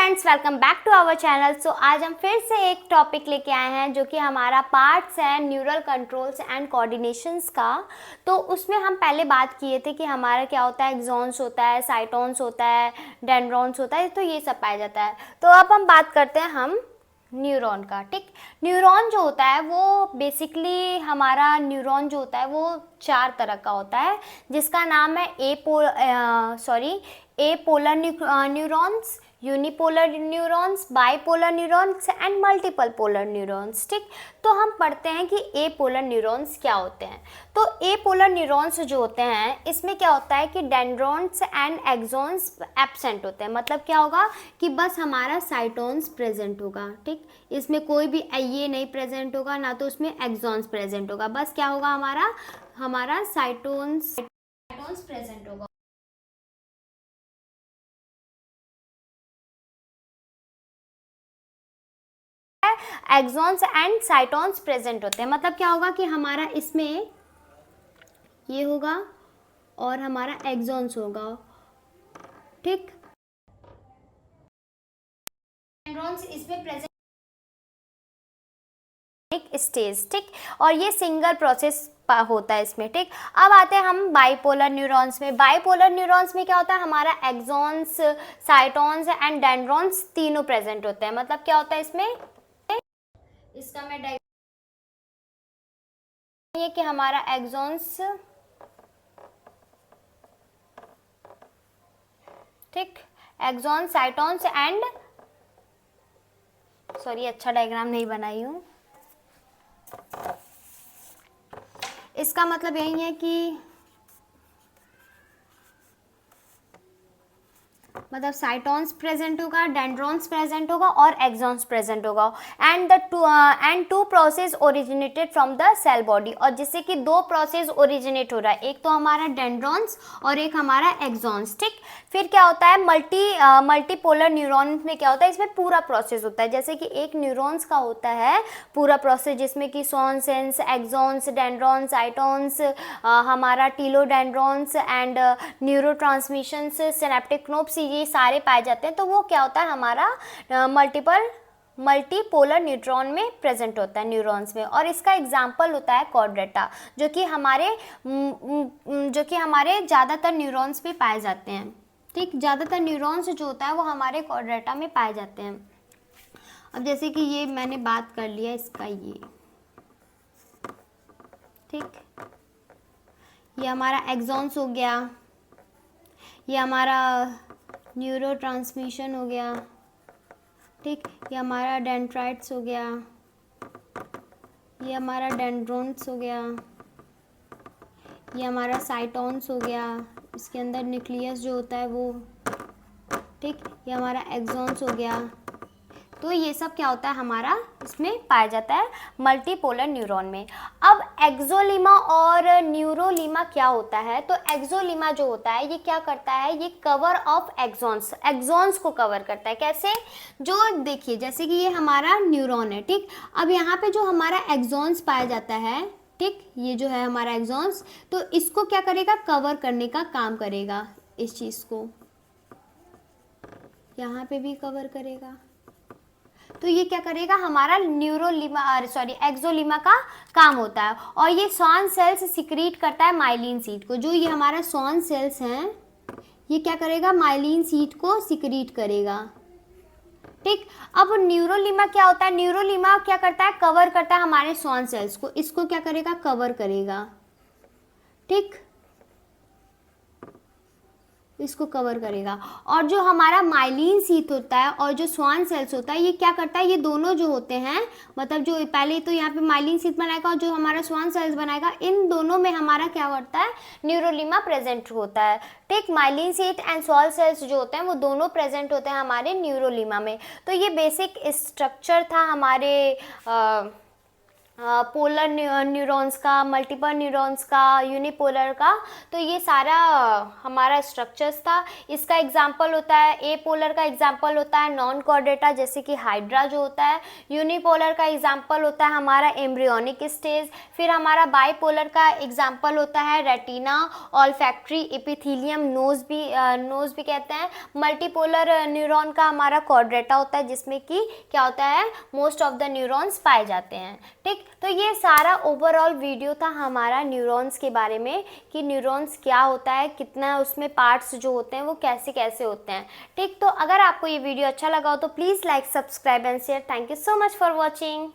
Friends, welcome back to our channel. So आज हम फिर से एक टॉपिक लेके आए हैं जो कि हमारा पार्ट्स है न्यूरल कंट्रोल्स एंड कोऑर्डिनेशंस का। तो उसमें हम पहले बात किए थे कि हमारा क्या होता है, एक्सॉन्स होता है, साइटोन्स होता है, डेंड्रॉन्स होता है, तो ये सब पाया जाता है। तो अब हम बात करते हैं हम न्यूरॉन का। ठीक, न्यूरॉन जो होता है वो बेसिकली हमारा न्यूरॉन जो होता है वो 4 तरह का होता है, जिसका नाम है apolar neurons, unipolar neurons, bipolar neurons and multiple polar neurons. ठीक, तो हम पढ़ते हैं कि एपोलर न्यूरॉन्स क्या होते हैं। तो एपोलर न्यूरॉन्स जो होते हैं इसमें क्या होता है कि डेंड्रॉन्स एंड एक्सॉन्स एब्सेंट होते हैं। मतलब क्या होगा कि बस हमारा साइटोन्स प्रेजेंट होगा। ठीक, इसमें कोई भी ये नहीं प्रेजेंट होगा, ना तो उसमें एक्सॉन्स प्रेजेंट होगा, बस क्या होगा हमारा साइटोन्स प्रेजेंट होगा। एक्सॉन्स एंड साइटोन्स प्रेजेंट होते हैं। मतलब क्या होगा कि हमारा इसमें ये होगा और हमारा एक्सॉन्स होगा। ठीक, न्यूरॉन्स इसमें प्रेजेंट एक स्टेज। ठीक, और ये सिंगल प्रोसेस होता है इसमें। ठीक, अब आते हैं हम बाइपोलर न्यूरॉन्स में। बाइपोलर न्यूरॉन्स में क्या होता है, हमारा एक्सॉन्स, साइटोन्स एंड डेंड्रॉन्स तीनों प्रेजेंट होते हैं। मतलब क्या होता है इसमें, इसका मैं ये कि हमारा एक्सॉन्स, ठीक, एक्सॉन, साइटोन्स एंड अच्छा डायग्राम नहीं बनाई हूँ। इसका मतलब यही है कि मतलब साइटोन्स प्रेजेंट होगा, डेंड्रॉन्स प्रेजेंट होगा और एक्सॉन्स प्रेजेंट होगा। And two process originated from the cell body, और जिससे कि 2 प्रोसेस ओरिजिनेट हो रहा है, एक तो हमारा डेंड्रॉन्स और एक हमारा एक्सॉन्स। ठीक, फिर क्या होता है मल्टीपोलर न्यूरॉन में क्या होता है, इसमें पूरा प्रोसेस होता है। जैसे कि एक न्यूरॉन्स का होता है पूरा प्रोसेस, जिसमें कि सोन सेंस, एक्सॉन्स, डेंड्रॉन्स, साइटोन्स, हमारा telodendrons and neuro transmissions, synaptic knobs, ये सारे पाए जाते हैं। तो वो क्या होता है हमारा मल्टीपोलर न्यूट्रॉन में प्रेजेंट होता है न्यूरॉन्स में। और इसका एग्जाम्पल होता है कॉर्डेटा, जो कि हमारे ज़्यादातर न्यूरॉन्स पे पाए जाते हैं। ठीक, ज़्यादातर न्यूरॉन्स जो होता है वो हमारे कॉर्डेटा में पाए जाते हैं। अब जैसे कि ये मैंने बात कर लिया इसका, ये ठीक, ये हमारा एक्सॉन्स हो गया, ये हमारा न्यूरो ट्रांसमिशन हो गया। ठीक, ये हमारा डेंड्राइट्स हो गया, ये हमारा डेंड्रोन्स हो गया, ये हमारा साइटोन्स हो गया, इसके अंदर न्यूक्लियस जो होता है वो। ठीक, ये हमारा एक्सॉन्स हो गया। तो ये सब क्या होता है हमारा इसमें पाया जाता है मल्टीपोलर न्यूरॉन में। अब एक्सोलीमा और न्यूरोलीमा क्या होता है, तो एक्सोलीमा जो होता है ये क्या करता है, ये कवर ऑफ एक्सॉन्स को कवर करता है। कैसे, जो देखिए जैसे कि ये हमारा न्यूरॉन है। ठीक, अब यहाँ पे जो हमारा एक्सॉन्स पाया जाता है, ठीक, ये जो है हमारा एक्सॉन्स, तो इसको क्या करेगा, कवर करने का काम करेगा। इस चीज़ को यहाँ पे भी कवर करेगा। तो ये क्या करेगा, हमारा एक्सोलीमा का काम होता है। और ये स्वान सेल्स सिक्रीट करता है माइलिन सीट को। जो ये हमारा स्वान सेल्स हैं ये क्या करेगा, माइलिन सीट को सिक्रीट करेगा। ठीक, अब न्यूरोलीमा क्या होता है, न्यूरोलीमा क्या करता है, कवर करता है हमारे स्वान सेल्स को, इसको क्या करेगा, कवर करेगा। ठीक, इसको कवर करेगा। और जो हमारा माइलिन सीट होता है और जो स्वान सेल्स होता है ये क्या करता है, ये दोनों जो होते हैं, मतलब जो पहले तो यहाँ पे माइलिन सीट बनाएगा और जो हमारा स्वान सेल्स बनाएगा, इन दोनों में हमारा क्या करता है, न्यूरोलीमा प्रेजेंट होता है। ठीक, myelin seat and Schwann cells जो होते हैं वो दोनों प्रेजेंट होते हैं हमारे न्यूरोलीमा में। तो ये बेसिक स्ट्रक्चर था हमारे पोलर न्यूरॉन्स का, मल्टीपल न्यूरॉन्स का, यूनिपोलर का। तो ये सारा हमारा स्ट्रक्चर्स था। इसका एग्जांपल होता है, ए पोलर का एग्जांपल होता है नॉन कॉर्डेटा जैसे कि हाइड्रा जो होता है। यूनिपोलर का एग्जांपल होता है हमारा एम्ब्रियोनिक स्टेज। फिर हमारा बाईपोलर का एग्जांपल होता है रेटिना, ऑल्फैक्टरी एपिथेलियम, नोज भी कहते हैं। मल्टीपोलर न्यूरॉन का हमारा कॉर्डेटा होता है जिसमें कि क्या होता है, मोस्ट ऑफ द न्यूरॉन्स पाए जाते हैं। ठीक, तो ये सारा ओवरऑल वीडियो था हमारा न्यूरॉन्स के बारे में कि न्यूरॉन्स क्या होता है, कितना उसमें पार्ट्स जो होते हैं वो कैसे कैसे होते हैं। ठीक, तो अगर आपको ये वीडियो अच्छा लगा हो तो please like, subscribe and share. Thank you so much for watching.